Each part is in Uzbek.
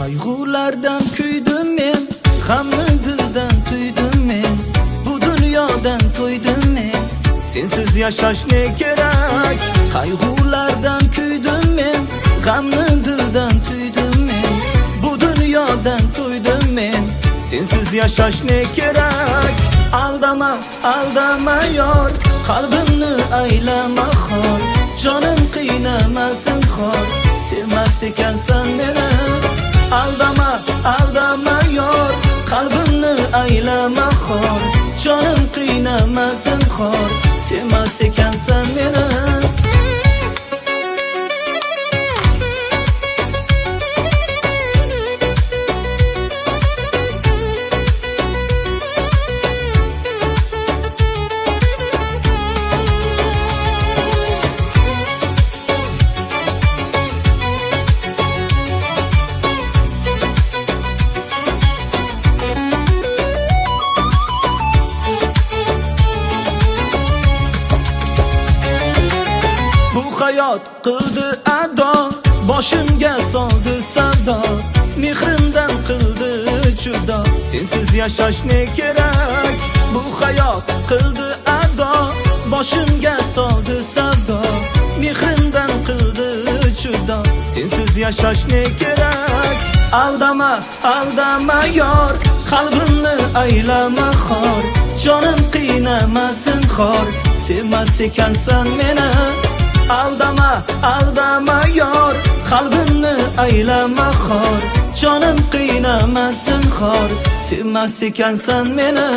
Qayg'ulardan kuydim men, g'amni dildan tuydim men, bu dunyodan to'ydim men, sensiz yashash ne kerak. Qayg'ulardan kuydim men, g'amni dildan tuydim men, bu dunyodan to'ydim men, sensiz yashash ne kerak. Aldama, aldama yor, qalbimni aylama xor, jonim qiynamasin xor, sevmas ekansan meni. Aldama, aldama yor, qalbimni aylama xor, jonim qiynamasin xor, sevmas ekansan meni. Hayot qildi ado, boshimga soldi savdo, mehrimdan qildi judo, sensiz yashash ne kerak. Bu hayot qildi ado, boshimga soldi savdo, mehrimdan qildi judo, sensiz yashash ne kerak. Aldama, aldama yor, qalbimni aylama xor, jonim qiynamasin xor, sevmas ekansan meni. Aldama, aldama yor, qalbimni aylama xor, jonim qiynamasin xor, sevmas ekansan meni.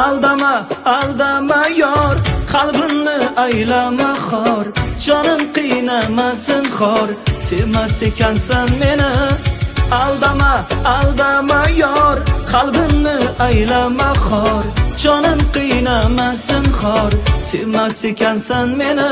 Aldama, aldama yor, qalbimni aylama xor, jonim qiynamasin xor, sevmas ekansan meni. Aldama, aldama yor, qalbimni aylama xor, jonim qiynamasin xor, sevmas ekansan meni.